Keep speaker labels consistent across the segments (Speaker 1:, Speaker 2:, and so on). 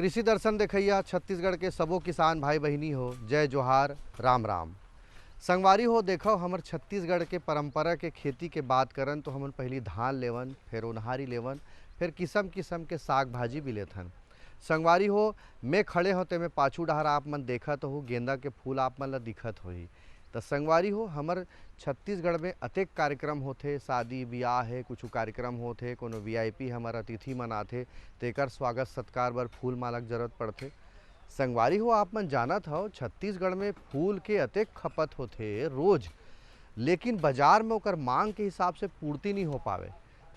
Speaker 1: कृषि दर्शन देखैया छत्तीसगढ़ के सबो किसान भाई बहिनी हो, जय जोहार, राम राम। संगवारी हो, देखो हमर छत्तीसगढ़ के परंपरा के खेती के बात करन तो हमन पहली धान लेवन, फिर ओनहारी लेवन, फिर किस्म किस्म के साग भाजी भी लेथन। संगवारी हो, मैं खड़े होते में पाछू डहर आप मन देखत हो गेंदा के फूल आप मन ला दिखत होही। तो संगवारी हो, हमर छत्तीसगढ़ में अतेक कार्यक्रम होथे, शादी ब्याह है, कुछ कार्यक्रम होथे, कोनो वीआईपी हमर अतिथि मन आथे तेकर स्वागत सत्कार बर फूल माला के जरूरत पड़थे। संगवारी हो, आप मन जानत हो छत्तीसगढ़ में फूल के अतेक खपत होथे रोज, लेकिन बाजार में ओकर मांग के हिसाब से पूर्ति नहीं हो पावे।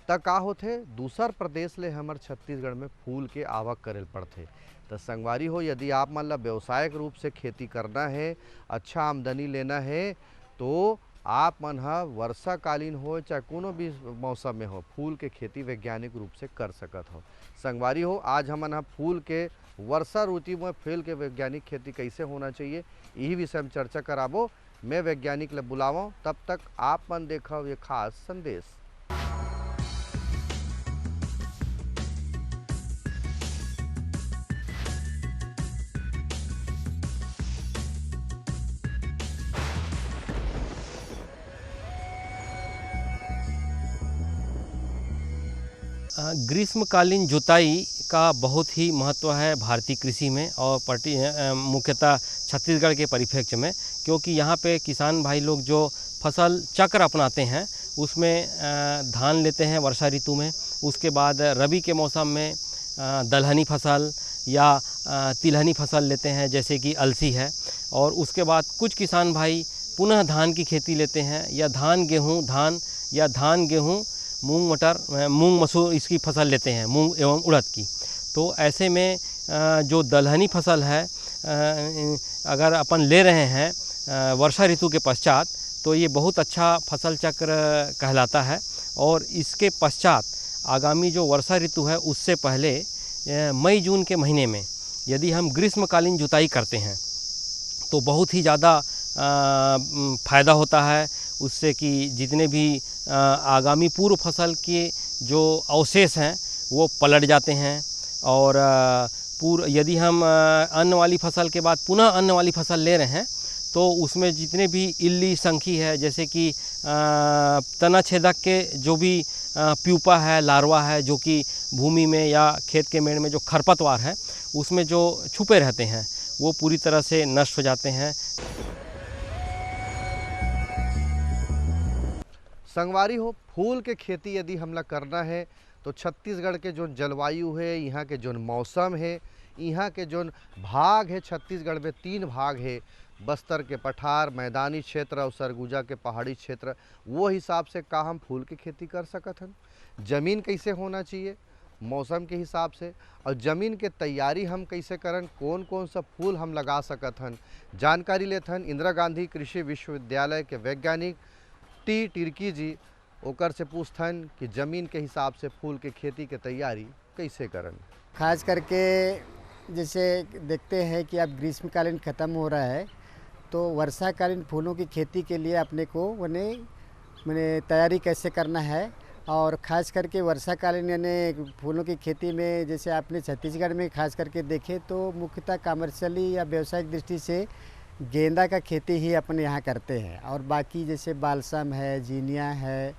Speaker 1: त का होथे, दूसर प्रदेश ले हमर छत्तीसगढ़ में फूल के आवक करेल पड़थे। तो संगवारी हो, यदि आप मन ला व्यवसायिक रूप से खेती करना है, अच्छा आमदनी लेना है, तो आप मन ह वर्षाकालीन हो चाहे कोनो भी मौसम में हो, फूल के खेती वैज्ञानिक रूप से कर सकत हो। संगवारी हो, आज हमन ह फूल के वर्षा ऋतु में फूल के वैज्ञानिक खेती कैसे होना चाहिए, यही विषय में चर्चा कराबो। मैं वैज्ञानिक ले बुलावो, तब तक आप मन देखो ये खास संदेश।
Speaker 2: ग्रीष्मकालीन जुताई का बहुत ही महत्व है भारतीय कृषि में और मुख्यतः छत्तीसगढ़ के परिप्रेक्ष्य में, क्योंकि यहाँ पे किसान भाई लोग जो फसल चक्र अपनाते हैं उसमें धान लेते हैं वर्षा ऋतु में, उसके बाद रबी के मौसम में दलहनी फसल या तिलहनी फसल लेते हैं जैसे कि अलसी है, और उसके बाद कुछ किसान भाई पुनः धान की खेती लेते हैं या धान गेहूँ मूंग मटर मूंग मसूर इसकी फसल लेते हैं, मूंग एवं उड़द की। तो ऐसे में जो दलहनी फसल है अगर अपन ले रहे हैं वर्षा ऋतु के पश्चात, तो ये बहुत अच्छा फसल चक्र कहलाता है। और इसके पश्चात आगामी जो वर्षा ऋतु है उससे पहले मई जून के महीने में यदि हम ग्रीष्मकालीन जुताई करते हैं तो बहुत ही ज़्यादा फ़ायदा होता है उससे, कि जितने भी आगामी पूर्व फसल के जो अवशेष हैं वो पलट जाते हैं। और यदि हम अन्न वाली फसल के बाद पुनः अन्न वाली फसल ले रहे हैं तो उसमें जितने भी इल्ली संखी है, जैसे कि तना छेदक के जो भी प्यूपा है, लार्वा है, जो कि भूमि में या खेत के मेड़ में जो खरपतवार है उसमें जो छुपे रहते हैं, वो पूरी तरह से नष्ट हो जाते हैं।
Speaker 1: संगवारी हो, फूल के खेती यदि हमला करना है तो छत्तीसगढ़ के जो जलवायु है, यहाँ के जो मौसम है, यहाँ के जो भाग है, छत्तीसगढ़ में 3 भाग है, बस्तर के पठार, मैदानी क्षेत्र और सरगुजा के पहाड़ी क्षेत्र। वो हिसाब से का हम फूल की खेती कर सकत हन। ज़मीन कैसे होना चाहिए मौसम के हिसाब से, और ज़मीन के तैयारी हम कैसे करन, कौन कौन सा फूल हम लगा सकत हन, जानकारी लेथन इंदिरा गांधी कृषि विश्वविद्यालय के वैज्ञानिक टी टिर्की जी। ओकर से पूछथन कि ज़मीन के हिसाब से फूल के खेती के तैयारी कैसे करन।
Speaker 3: खास करके जैसे देखते हैं कि अब ग्रीष्मकालीन ख़त्म हो रहा है, तो वर्षाकालीन फूलों की खेती के लिए अपने को मैंने तैयारी कैसे करना है। और ख़ास करके वर्षाकालीन यानी फूलों की खेती में जैसे आपने छत्तीसगढ़ में खास करके देखे तो मुख्यतः कमर्शियली या व्यावसायिक दृष्टि से गेंदा का खेती ही अपन यहाँ करते हैं, और बाकी जैसे बालसम है, जीनिया है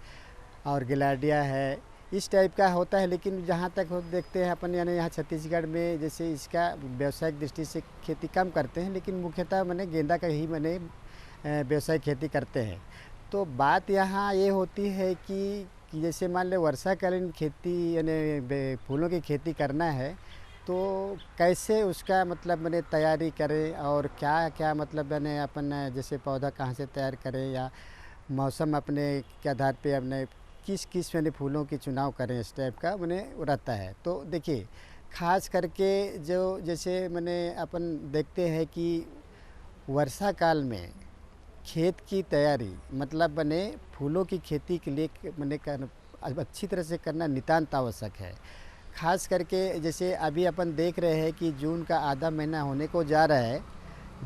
Speaker 3: और गिलाडिया है, इस टाइप का होता है। लेकिन जहाँ तक देखते हैं अपन यानी यहाँ छत्तीसगढ़ में जैसे इसका व्यावसायिक दृष्टि से खेती कम करते हैं, लेकिन मुख्यतः गेंदा का ही व्यावसायिक खेती करते हैं। तो बात यहाँ ये होती है कि जैसे मान लें वर्षाकालीन खेती यानी फूलों की खेती करना है तो कैसे उसका तैयारी करें, और क्या क्या अपन जैसे पौधा कहाँ से तैयार करें, या मौसम अपने के आधार पे अपने किस किस फूलों की चुनाव करें, इस टाइप का रहता है। तो देखिए खास करके जो जैसे अपन देखते हैं कि वर्षा काल में खेत की तैयारी फूलों की खेती के लिए अच्छी तरह से करना नितांत आवश्यक है। खास करके जैसे अभी अपन देख रहे हैं कि जून का आधा महीना होने को जा रहा है,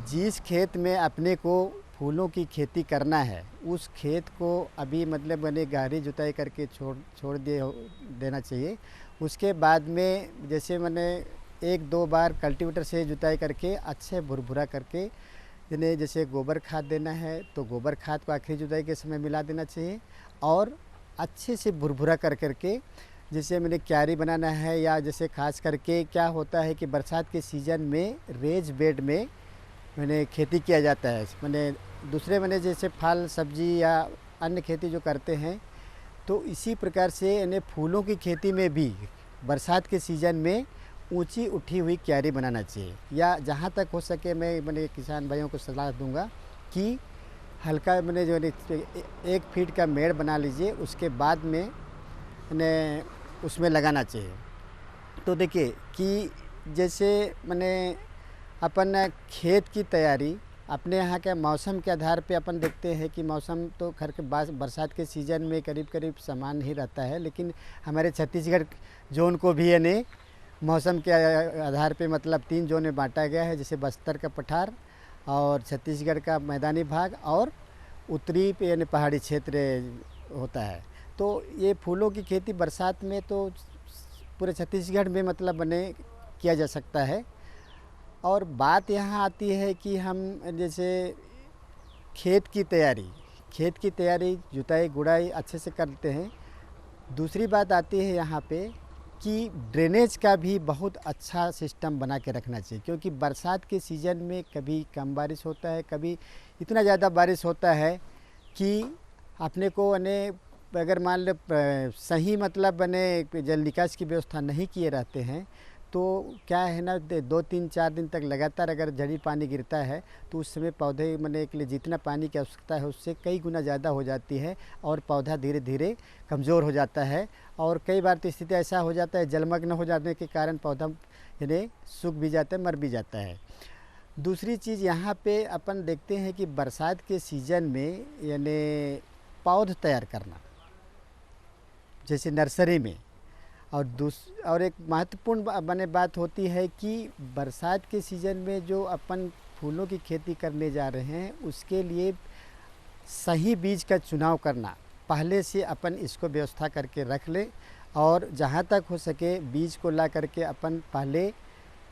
Speaker 3: जिस खेत में अपने को फूलों की खेती करना है उस खेत को अभी गहरी जुताई करके छोड़ देना चाहिए। उसके बाद में जैसे 1-2 बार कल्टीवेटर से जुताई करके अच्छे भुरभुरा करके यानी जैसे गोबर खाद देना है तो गोबर खाद को आखिरी जुताई के समय मिला देना चाहिए और अच्छे से भुरभुरा कर करके जैसे मैंने क्यारी बनाना है या जैसे खास करके क्या होता है कि बरसात के सीज़न में रेज बेड में मैंने खेती किया जाता है। मैंने दूसरे मैंने जैसे फल सब्जी या अन्य खेती जो करते हैं तो इसी प्रकार से यानी फूलों की खेती में भी बरसात के सीज़न में ऊंची उठी हुई क्यारी बनाना चाहिए या जहाँ तक हो सके मैंने किसान भाइयों को सलाह दूंगा कि हल्का मैंने जो 1 फीट का मेड़ बना लीजिए, उसके बाद में मैंने उसमें लगाना चाहिए। तो देखिए कि जैसे मैंने अपन खेत की तैयारी अपने यहाँ के मौसम के आधार पे अपन देखते हैं कि मौसम तो खैर के बरसात के सीज़न में करीब करीब समान ही रहता है, लेकिन हमारे छत्तीसगढ़ जोन को भी यानी मौसम के आधार पे मतलब 3 जोन में बांटा गया है, जैसे बस्तर का पठार और छत्तीसगढ़ का मैदानी भाग और उत्तरी पे यानी पहाड़ी क्षेत्र होता है। तो ये फूलों की खेती बरसात में तो पूरे छत्तीसगढ़ में मतलब बने किया जा सकता है। और बात यहाँ आती है कि हम जैसे खेत की तैयारी जुताई गुड़ाई अच्छे से करते हैं। दूसरी बात आती है यहाँ पे कि ड्रेनेज का भी बहुत अच्छा सिस्टम बना के रखना चाहिए, क्योंकि बरसात के सीज़न में कभी कम बारिश होता है, कभी इतना ज़्यादा बारिश होता है कि अपने को अगर मान लो सही मतलब बने जल निकास की व्यवस्था नहीं किए रहते हैं तो क्या है ना 2-3-4 दिन तक लगातार अगर जड़ी पानी गिरता है तो उस समय पौधे के लिए जितना पानी की आवश्यकता है उससे कई गुना ज़्यादा हो जाती है और पौधा धीरे धीरे कमज़ोर हो जाता है। और कई बार तो स्थिति ऐसा हो जाता है जलमग्न हो जाने के कारण पौधा यानी सूख भी जाता है, मर भी जाता है। दूसरी चीज़ यहाँ पे अपन देखते हैं कि बरसात के सीज़न में यानी पौध तैयार करना जैसे नर्सरी में और एक महत्वपूर्ण बात होती है कि बरसात के सीज़न में जो अपन फूलों की खेती करने जा रहे हैं उसके लिए सही बीज का चुनाव करना, पहले से अपन इसको व्यवस्था करके रख लें और जहाँ तक हो सके बीज को ला करके अपन पहले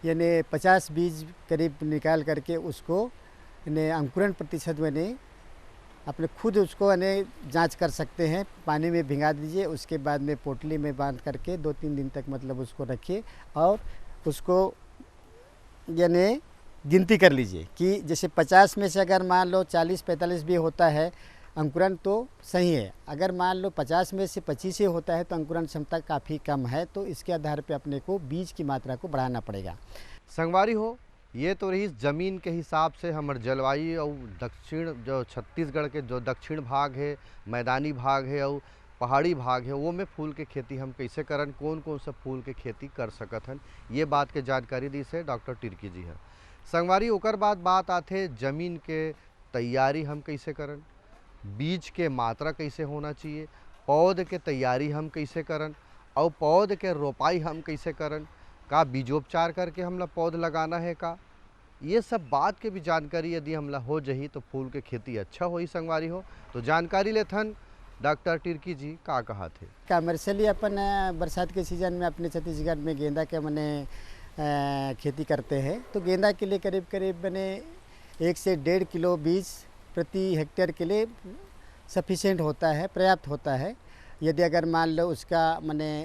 Speaker 3: यानी 50 बीज करीब निकाल करके उसको यानी अंकुरण प्रतिशत यानी अपने खुद उसको जांच कर सकते हैं। पानी में भिंगा दीजिए, उसके बाद में पोटली में बांध करके 2-3 दिन तक मतलब उसको रखिए और उसको यानी गिनती कर लीजिए कि जैसे 50 में से अगर मान लो 40-45 भी होता है अंकुरण तो सही है, अगर मान लो 50 में से 25 ही होता है तो अंकुरण क्षमता काफ़ी कम है। तो इसके आधार पे अपने को बीज की मात्रा को बढ़ाना पड़ेगा।
Speaker 1: संगवारी हो, ये तो रही ज़मीन के हिसाब से हमार जलवायु और दक्षिण जो छत्तीसगढ़ के जो दक्षिण भाग है, मैदानी भाग है और पहाड़ी भाग है, वो में फूल के खेती हम कैसे करन, कौन कौन सा फूल के खेती कर सकत हन, ये बात के जानकारी दी से डॉक्टर तिर्की जी है। संगवारी ओकर बाद बात आते ज़मीन के तैयारी हम कैसे करन, बीज के मात्रा कैसे होना चाहिए, पौध के तैयारी हम कैसे करन और पौध के रोपाई हम कैसे करन, का बीजोपचार करके हमला पौध लगाना है का, ये सब बात के भी जानकारी यदि हमला हो जही तो फूल के खेती अच्छा होई। संगवारी हो तो जानकारी लेथन डॉक्टर तिर्की जी का कहा थे।
Speaker 3: कमर्शियली अपन बरसात के सीज़न में अपने छत्तीसगढ़ में गेंदा के खेती करते हैं। तो गेंदा के लिए करीब करीब 1 से 1.5 किलो बीज प्रति हेक्टेयर के लिए सफिशेंट होता है, पर्याप्त होता है, यदि अगर मान लो उसका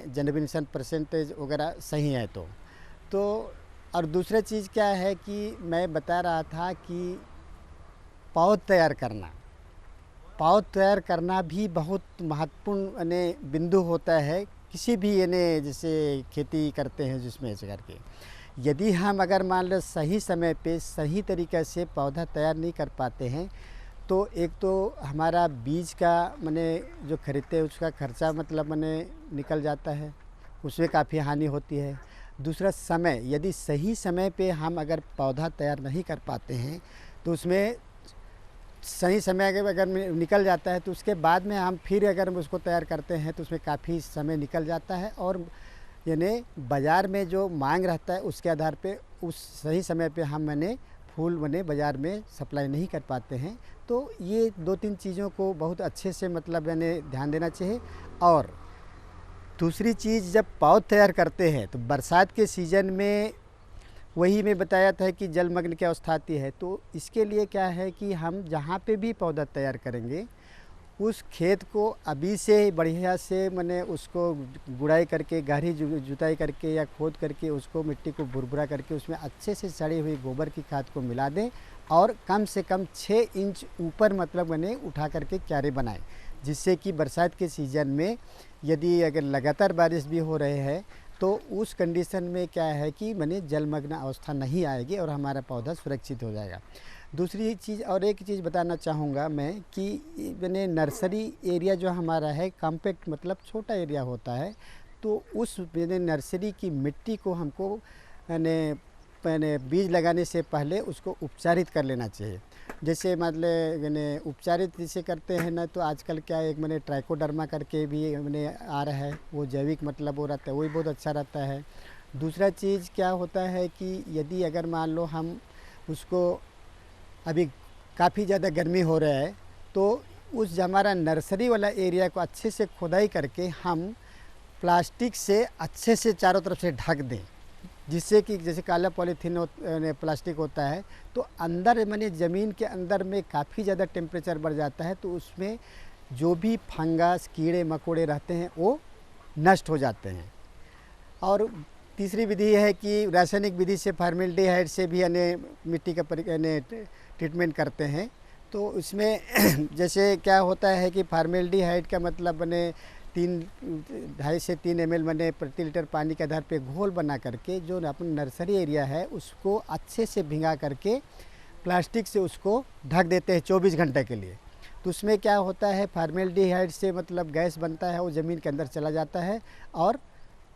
Speaker 3: जनरेशन परसेंटेज वगैरह सही है तो। और दूसरा चीज़ क्या है कि मैं बता रहा था कि पौध तैयार करना भी बहुत महत्वपूर्ण बिंदु होता है किसी भी जैसे खेती करते हैं जिसमें ऐसे करके। यदि हम अगर मान लो सही समय पे सही तरीक़े से पौधा तैयार नहीं कर पाते हैं तो एक तो हमारा बीज का जो खरीदते हैं उसका खर्चा निकल जाता है, उसमें काफ़ी हानि होती है। दूसरा समय, यदि सही समय पे हम अगर पौधा तैयार नहीं कर पाते हैं तो उसमें सही समय अगर निकल जाता है तो उसके बाद में हम फिर अगर उसको तैयार करते हैं तो उसमें काफ़ी समय निकल जाता है और बाज़ार में जो मांग रहता है उसके आधार पे उस सही समय पे हम फूल बाज़ार में सप्लाई नहीं कर पाते हैं। तो ये 2-3 चीज़ों को बहुत अच्छे से ध्यान देना चाहिए। और दूसरी चीज़, जब पौध तैयार करते हैं तो बरसात के सीज़न में वही मैं बताया था कि जलमग्न की अवस्था आती है। तो इसके लिए क्या है कि हम जहाँ पे भी पौधा तैयार करेंगे उस खेत को अभी से ही बढ़िया से मैंने उसको गुड़ाई करके गहरी जुताई करके या खोद करके उसको मिट्टी को भुरभुरा करके उसमें अच्छे से सड़ी हुई गोबर की खाद को मिला दें और कम से कम 6 इंच ऊपर मतलब मैंने उठा करके क्यारे बनाएं, जिससे कि बरसात के सीज़न में यदि अगर लगातार बारिश भी हो रहे हैं तो उस कंडीशन में क्या है कि मैंने जलमग्न अवस्था नहीं आएगी और हमारा पौधा सुरक्षित हो जाएगा। दूसरी चीज़ और एक चीज़ बताना चाहूँगा मैं कि मैंने नर्सरी एरिया जो हमारा है कॉम्पैक्ट मतलब छोटा एरिया होता है, तो उस मैंने नर्सरी की मिट्टी को हमको मैंने बीज लगाने से पहले उसको उपचारित कर लेना चाहिए। जैसे मतलब मैंने उपचारित जिसे करते हैं ना, तो आजकल क्या एक मैंने ट्राइकोडर्मा करके भी मैंने आ रहा है, वो जैविक मतलब वो रहता है, वही बहुत अच्छा रहता है। दूसरा चीज़ क्या होता है कि यदि अगर मान लो हम उसको अभी काफ़ी ज़्यादा गर्मी हो रहा है तो उस हमारा नर्सरी वाला एरिया को अच्छे से खुदाई करके हम प्लास्टिक से अच्छे से चारों तरफ से ढक दें, जिससे कि जैसे काला पॉलीथीन प्लास्टिक होता है तो अंदर मैंने ज़मीन के अंदर में काफ़ी ज़्यादा टेम्परेचर बढ़ जाता है, तो उसमें जो भी फंगस कीड़े मकोड़े रहते हैं वो नष्ट हो जाते हैं। और तीसरी विधि है कि रासायनिक विधि से फार्मेल्डिहाइड से भी मिट्टी का ट्रीटमेंट करते हैं। तो इसमें जैसे क्या होता है कि फार्मेल्डिहाइड का मतलब 2.5 से 3 ml मैंने प्रति लीटर पानी के आधार पे घोल बना करके जो अपन नर्सरी एरिया है उसको अच्छे से भिंगा करके प्लास्टिक से उसको ढक देते हैं 24 घंटे के लिए। तो उसमें क्या होता है फार्मेल्डिहाइड से मतलब गैस बनता है, वो ज़मीन के अंदर चला जाता है और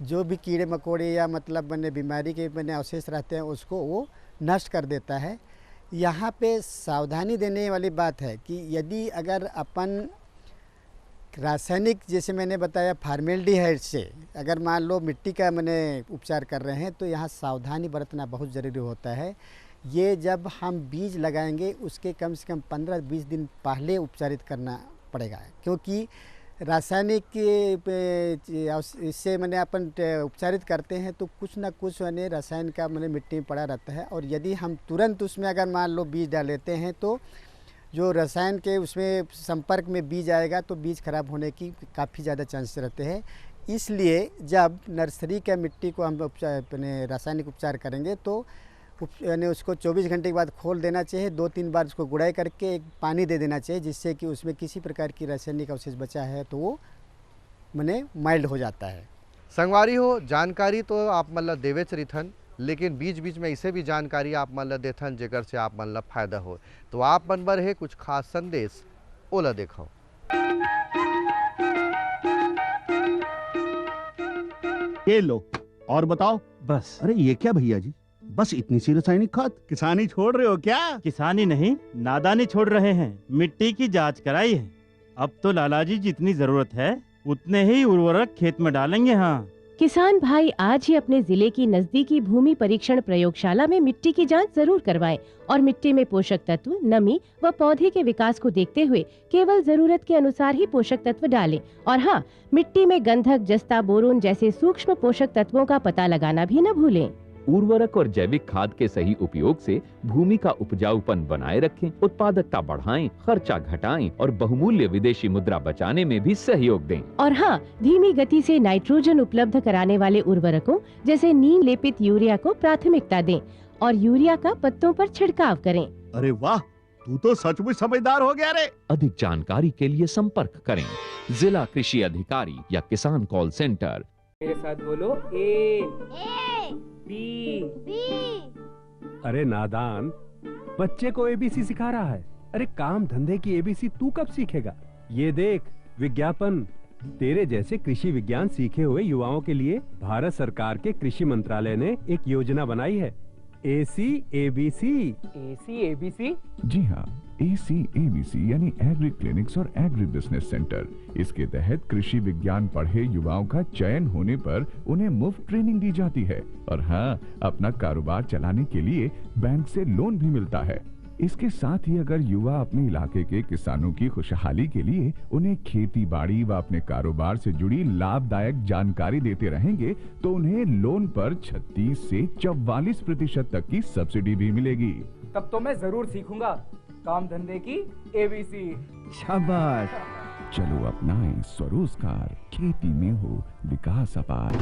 Speaker 3: जो भी कीड़े मकोड़े या मतलब बीमारी के अवशेष रहते हैं उसको वो नष्ट कर देता है। यहाँ पे सावधानी देने वाली बात है कि यदि अगर अपन रासायनिक जैसे मैंने बताया फार्मेल्डिहाइड से अगर मान लो मिट्टी का उपचार कर रहे हैं तो यहाँ सावधानी बरतना बहुत ज़रूरी होता है। ये जब हम बीज लगाएंगे उसके कम से कम 15-20 दिन पहले उपचारित करना पड़ेगा, क्योंकि रासायनिक इससे अपन उपचारित करते हैं तो कुछ ना कुछ रसायन का मिट्टी में पड़ा रहता है, और यदि हम तुरंत उसमें अगर मान लो बीज डाल लेते हैं तो जो रसायन के उसमें संपर्क में बीज आएगा तो बीज खराब होने की काफ़ी ज़्यादा चांस रहते हैं। इसलिए जब नर्सरी का मिट्टी को हम रासायनिक उपचार करेंगे तो उसको 24 घंटे के बाद खोल देना चाहिए, 2-3 बार उसको गुड़ाई करके एक पानी दे देना चाहिए, जिससे कि उसमें किसी प्रकार की रासायनिक अवशेष बचा है तो वो माइल्ड हो जाता है।
Speaker 1: संगवारी हो जानकारी तो आप मतलब देवे चरिथन, लेकिन बीच बीच में इसे भी जानकारी आप मतलब देथन जेकर से आप मतलब फायदा हो। तो आप मन बर है कुछ खास संदेश ओला देखो।
Speaker 4: ये लो और बताओ।
Speaker 5: बस।
Speaker 4: अरे ये क्या भैया जी, बस इतनी सी रासायनिक खाद? किसानी छोड़ रहे हो क्या?
Speaker 5: किसानी नहीं, नादानी छोड़ रहे हैं। मिट्टी की जांच कराई है। अब तो लालाजी जितनी जरूरत है उतने ही उर्वरक खेत में डालेंगे। हाँ,
Speaker 6: किसान भाई आज ही अपने जिले की नजदीकी भूमि परीक्षण प्रयोगशाला में मिट्टी की जांच जरूर करवाएं और मिट्टी में पोषक तत्व, नमी व पौधे के विकास को देखते हुए केवल जरूरत के अनुसार ही पोषक तत्व डालें। और हाँ, मिट्टी में गंधक, जस्ता, बोरोन जैसे सूक्ष्म पोषक तत्वों का पता लगाना भी न भूलें।
Speaker 7: उर्वरक और जैविक खाद के सही उपयोग से भूमि का उपजाऊपन बनाए रखें, उत्पादकता बढ़ाएं, खर्चा घटाएं और बहुमूल्य विदेशी मुद्रा बचाने में भी सहयोग दें।
Speaker 6: और हाँ, धीमी गति से नाइट्रोजन उपलब्ध कराने वाले उर्वरकों जैसे नीम लेपित यूरिया को प्राथमिकता दें और यूरिया का पत्तों पर छिड़काव करें।
Speaker 4: अरे वाह, तू तो सचमुच समझदार हो गया रे।
Speaker 7: अधिक जानकारी के लिए संपर्क करें जिला कृषि अधिकारी या किसान कॉल सेंटर।
Speaker 8: मेरे साथ बोलो ए बी।
Speaker 9: अरे नादान, बच्चे को एबीसी सिखा रहा है। अरे काम धंधे की एबीसी तू कब सीखेगा? ये देख विज्ञापन। तेरे जैसे कृषि विज्ञान सीखे हुए युवाओं के लिए भारत सरकार के कृषि मंत्रालय ने एक योजना बनाई है, ACABC।
Speaker 8: ACABC?
Speaker 10: जी हाँ, ACABC यानी एग्री क्लिनिक्स और एग्री बिजनेस सेंटर। इसके तहत कृषि विज्ञान पढ़े युवाओं का चयन होने पर उन्हें मुफ्त ट्रेनिंग दी जाती है और हाँ, अपना कारोबार चलाने के लिए बैंक से लोन भी मिलता है। इसके साथ ही अगर युवा अपने इलाके के किसानों की खुशहाली के लिए उन्हें खेती बाड़ी व अपने कारोबार से जुड़ी लाभदायक जानकारी देते रहेंगे तो उन्हें लोन पर 36 से 44% तक की सब्सिडी भी मिलेगी।
Speaker 8: तब तो मैं जरूर सीखूंगा काम धंधे की एबीसी।
Speaker 10: शाबाश, चलो अपनाएं स्वरोजगार, खेती में हो विकास अपार।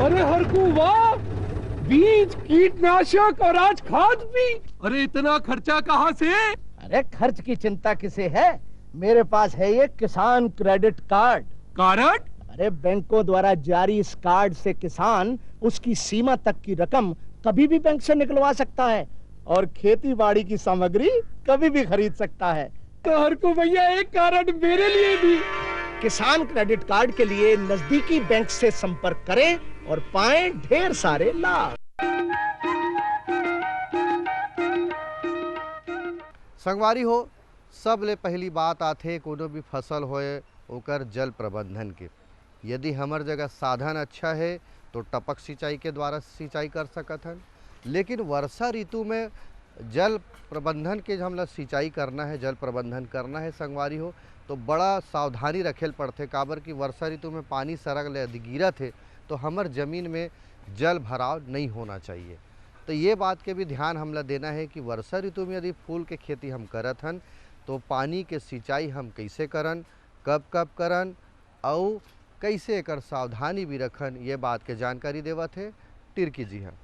Speaker 11: अरे हरकू वाह, बीज, कीटनाशक और आज खाद भी। अरे इतना खर्चा कहाँ से?
Speaker 12: अरे खर्च की चिंता किसे है, मेरे पास है ये किसान क्रेडिट कार्ड।
Speaker 11: कार्ड?
Speaker 12: अरे बैंकों द्वारा जारी इस कार्ड से किसान उसकी सीमा तक की रकम कभी भी बैंक से निकलवा सकता है और खेती बाड़ी की सामग्री कभी भी खरीद सकता है।
Speaker 11: तो हरकू भैया एक कार्ड मेरे लिए भी।
Speaker 12: किसान क्रेडिट कार्ड के लिए नजदीकी बैंक से संपर्क करें और पाएं ढेर सारे लाभ।
Speaker 1: संगवारी हो, सब ले पहली बात आथे कोनो भी फसल होए ओकर जल प्रबंधन के। यदि हमर जगह साधन अच्छा है तो टपक सिंचाई के द्वारा सिंचाई कर सकत हन, लेकिन वर्षा ऋतु में जल प्रबंधन के हमला सिंचाई करना है, जल प्रबंधन करना है संगवारी हो, तो बड़ा सावधानी रखेल पड़ते। काबर कि वर्षा ऋतु में पानी सड़क ले गिरत है तो हमर ज़मीन में जल भराव नहीं होना चाहिए। तो ये बात के भी ध्यान हमला देना है कि वर्षा ऋतु में यदि फूल के खेती हम करत हन तो पानी के सिंचाई हम कैसे करन, कब कब करन और कैसे एकर सावधानी भी रखन, ये बात के जानकारी देवत है टिर्की जी हैं।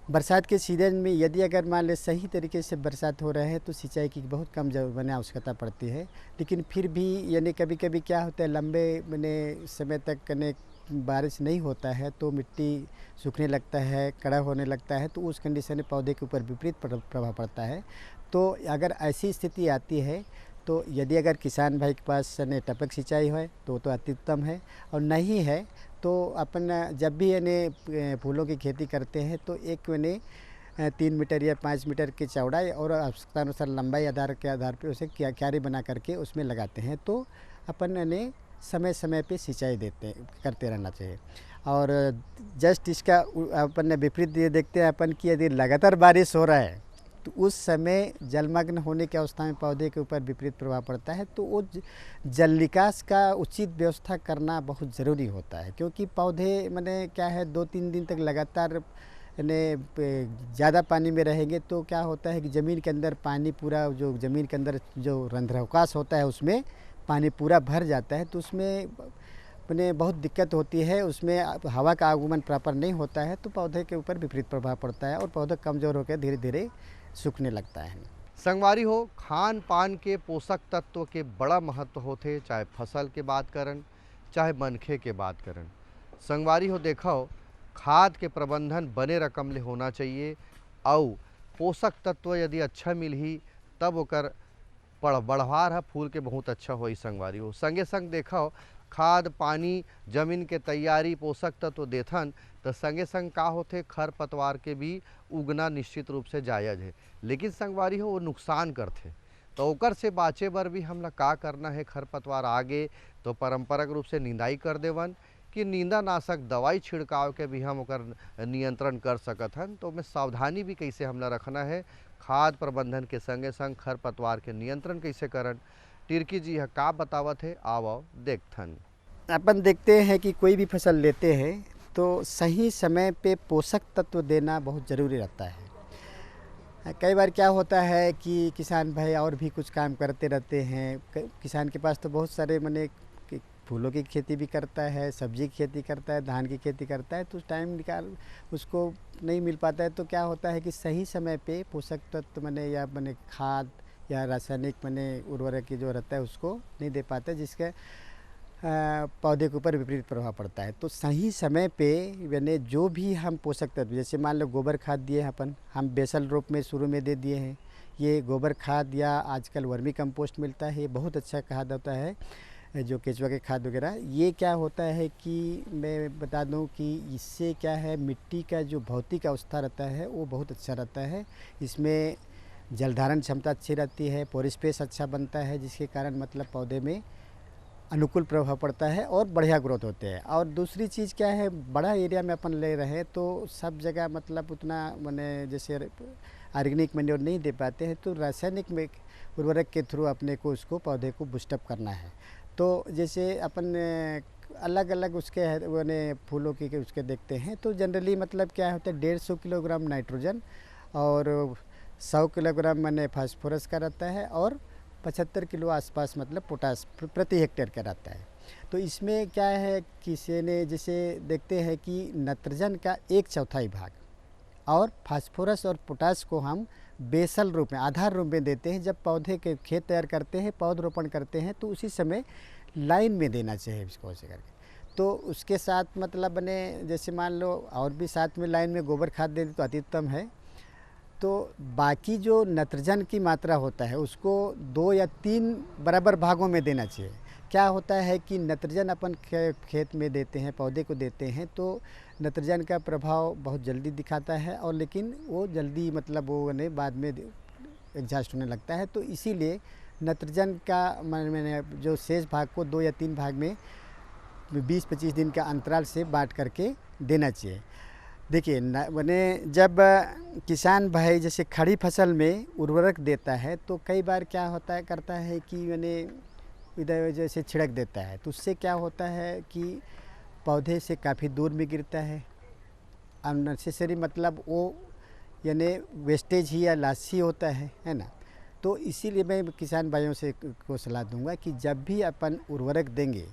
Speaker 3: बरसात के सीजन में यदि अगर मान ले सही तरीके से बरसात हो रहा है तो सिंचाई की बहुत कम आवश्यकता पड़ती है, लेकिन फिर भी यानी कभी कभी क्या होता है लंबे समय तक कने बारिश नहीं होता है तो मिट्टी सूखने लगता है, कड़ा होने लगता है, तो उस कंडीशन में पौधे के ऊपर विपरीत प्रभाव पड़ता है। तो अगर ऐसी स्थिति आती है तो यदि अगर किसान भाई के पास टपक सिंचाई है तो अति उत्तम है, और नहीं है तो अपन जब भी फूलों की खेती करते हैं तो एक 3 मीटर या 5 मीटर की चौड़ाई और आवश्यकता अनुसार लंबाई के आधार पर उसे क्यारी बना करके उसमें लगाते हैं। तो अपन समय समय पे सिंचाई करते रहना चाहिए। और जस्ट इसका अपन विपरीत ये देखते हैं अपन कि यदि लगातार बारिश हो रहा है तो उस समय जलमग्न होने की अवस्था में पौधे के ऊपर विपरीत प्रभाव पड़ता है, तो वो जल निकास का उचित व्यवस्था करना बहुत ज़रूरी होता है, क्योंकि पौधे क्या है 2-3 दिन तक लगातार ज़्यादा पानी में रहेंगे तो क्या होता है कि ज़मीन के अंदर पानी पूरा जो ज़मीन के अंदर जो रंध्रावकाश होता है उसमें पानी पूरा भर जाता है, तो उसमें बहुत दिक्कत होती है, उसमें हवा का आगमन प्रॉपर नहीं होता है तो पौधे के ऊपर विपरीत प्रभाव पड़ता है और पौधा कमज़ोर होकर धीरे धीरे सूखने लगता है।
Speaker 1: संगवारी हो, खान पान के पोषक तत्व के बड़ा महत्व होते, चाहे फसल के बात करन चाहे मनखे के बात करन। संगवारी हो देखो, खाद के प्रबंधन बने रकम ले होना चाहिए और पोषक तत्व यदि अच्छा मिलही तब ओकर बढ़वार है फूल के बहुत अच्छा होई। संगवारी हो, संगे संग देखो खाद पानी जमीन के तैयारी पोषक तत्व देथन तो संगे संग का होते खर पतवार के भी उगना निश्चित रूप से जायज़ है, लेकिन संगवारी हो वो नुकसान करते, तो ओकर से बाँचे बर भी हमला का करना है। खर पतवार आगे तो परंपरागत रूप से निंदाई कर देवन कि नींदानाशक दवाई छिड़काव के भी हम ओकर नियंत्रण कर सकत हन। तो में सावधानी भी कैसे हमला रखना है, खाद प्रबंधन के संगे संग खर पतवार के नियंत्रण कैसे करन, टिर्की जी का बतावत है, आओ देखथन।
Speaker 3: अपन देखते हैं कि कोई भी फसल लेते हैं तो सही समय पे पोषक तत्व देना बहुत ज़रूरी रहता है। कई बार क्या होता है कि किसान भाई और भी कुछ काम करते रहते हैं, किसान के पास तो बहुत सारे फूलों की खेती भी करता है, सब्जी की खेती करता है, धान की खेती करता है, तो टाइम निकाल उसको नहीं मिल पाता है। तो क्या होता है कि सही समय पे पोषक तत्व या खाद या रासायनिक उर्वरक की जो रहता है उसको नहीं दे पाते, जिसके पौधे के ऊपर विपरीत प्रभाव पड़ता है। तो सही समय पे जो भी हम पोषक तत्व, जैसे मान लो गोबर खाद दिए हैं हम बेसल रूप में शुरू में दे दिए हैं, ये गोबर खाद या आजकल वर्मी कंपोस्ट मिलता है, ये बहुत अच्छा खाद होता है, जो केचुआ के खाद वगैरह। ये क्या होता है कि मैं बता दूं कि इससे क्या है मिट्टी का जो भौतिक अवस्था रहता है वो बहुत अच्छा रहता है, इसमें जल धारण क्षमता अच्छी रहती है, पोर स्पेस अच्छा बनता है, जिसके कारण पौधे में अनुकूल प्रभाव पड़ता है और बढ़िया ग्रोथ होते हैं। और दूसरी चीज़ क्या है, बड़ा एरिया में अपन ले रहे हैं तो सब जगह मतलब उतना मैंने जैसे ऑर्गेनिक मैन्योर नहीं दे पाते हैं, तो रासायनिक में उर्वरक के थ्रू अपने को उसको पौधे को बूस्टअप करना है। तो जैसे अपन अलग अलग उसके मैंने फूलों की उसके देखते हैं तो जनरली मतलब क्या होता है 150 किलोग्राम नाइट्रोजन और 100 किलोग्राम मैंने फास्फोरस का रहता है और 75 किलो आसपास मतलब पोटास प्रति हेक्टेयर का रहता है। तो इसमें क्या है, किसी ने जैसे देखते हैं कि नाइट्रोजन का 1/4 भाग और फास्फोरस और पोटास को हम बेसल रूप में आधार रूप में देते हैं। जब पौधे के खेत तैयार करते हैं, पौधरोपण करते हैं, तो उसी समय लाइन में देना चाहिए इसको ऐसे करके। तो उसके साथ मतलब बने जैसे मान लो और भी साथ में लाइन में गोबर खाद दे दे तो अति उत्तम है। तो बाकी जो नाइट्रोजन की मात्रा होता है उसको 2 या 3 बराबर भागों में देना चाहिए। क्या होता है कि नाइट्रोजन अपन खेत में देते हैं, पौधे को देते हैं, तो नाइट्रोजन का प्रभाव बहुत जल्दी दिखाता है और लेकिन वो जल्दी मतलब वो नहीं बाद में एग्जॉस्ट होने लगता है। तो इसीलिए नाइट्रोजन का मैंने जो शेष भाग को 2 या 3 भाग में 20-25 दिन का अंतराल से बांट करके देना चाहिए। देखिए मैंने जब किसान भाई जैसे खड़ी फसल में उर्वरक देता है तो कई बार क्या होता है करता है कि मैंने इधर जैसे छिड़क देता है, तो उससे क्या होता है कि पौधे से काफ़ी दूर में गिरता है। अननेसेसरी मतलब वो यानी वेस्टेज ही या लॉस ही होता है ना। तो इसीलिए मैं किसान भाइयों से को सलाह दूंगा कि जब भी अपन उर्वरक देंगे,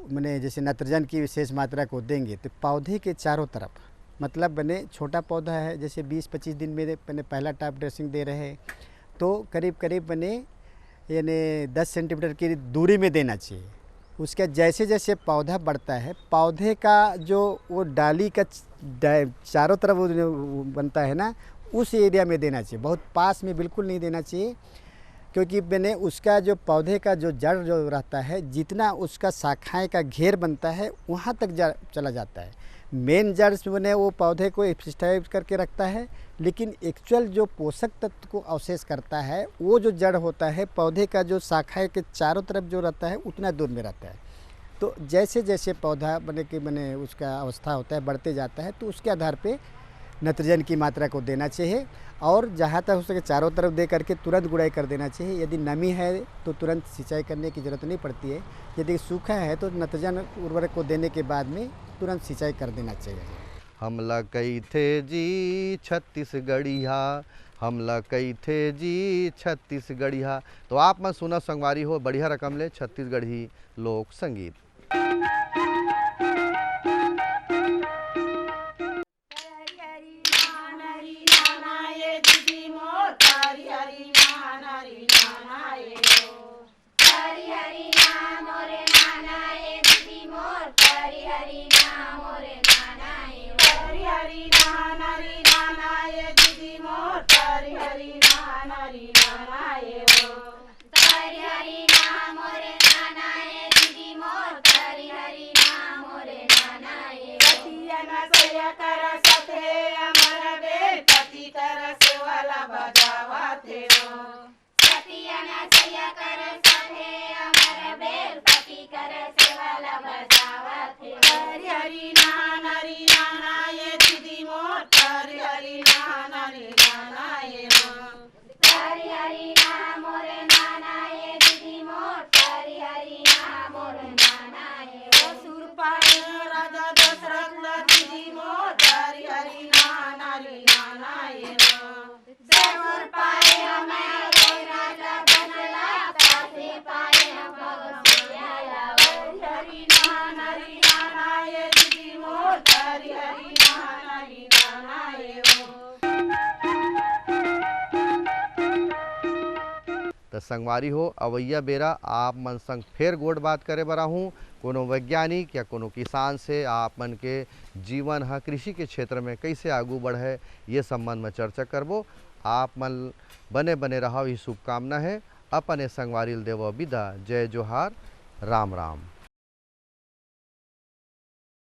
Speaker 3: मैंने जैसे नाइट्रोजन की विशेष मात्रा को देंगे, तो पौधे के चारों तरफ मतलब बने छोटा पौधा है जैसे 20-25 दिन में मैंने पहला टॉप ड्रेसिंग दे रहे हैं तो करीब करीब बने यानी 10 सेंटीमीटर की दूरी में देना चाहिए। उसका जैसे जैसे पौधा बढ़ता है, पौधे का जो वो डाली का चारों तरफ वो बनता है ना, उस एरिया में देना चाहिए। बहुत पास में बिल्कुल नहीं देना चाहिए, क्योंकि मैंने उसका जो पौधे का जो जड़ जो रहता है, जितना उसका शाखाएं का घेर बनता है वहाँ तक चला जाता है। मेन जड़ से बने वो पौधे को स्टेबल करके रखता है, लेकिन एक्चुअल जो पोषक तत्व को अवशेष करता है वो जो जड़ होता है पौधे का जो शाखाएं के चारों तरफ जो रहता है उतना दूर में रहता है। तो जैसे जैसे पौधा बने उसका अवस्था होता है बढ़ते जाता है, तो उसके आधार पे नाइट्रोजन की मात्रा को देना चाहिए और जहाँ तक हो सके चारों तरफ दे करके तुरंत गुड़ाई कर देना चाहिए। यदि नमी है तो तुरंत सिंचाई करने की ज़रूरत नहीं पड़ती है। यदि सूखा है तो नाइट्रोजन उर्वरक को देने के बाद में तुरंत सिंचाई कर देना चाहिए।
Speaker 1: हम लकई थे जी छत्तीसगढ़िया, हम लकई थे जी छत्तीसगढ़िया। तो आप मन सुना संगवारी हो बढ़िया रकम ले छत्तीसगढ़ी लोक संगीत। संगवारी हो अवैया बेरा आप मन संग फेर गोड़ बात करे बरा हूँ कोनो वैज्ञानिक या कोनो किसान से आप मन के जीवन है कृषि के क्षेत्र में कैसे आगू बढ़े ये संबंध में चर्चा करबो। आप मन बने बने रहो, ये शुभकामना है। अपने संगवारी देव विदा। जय जोहार, राम राम।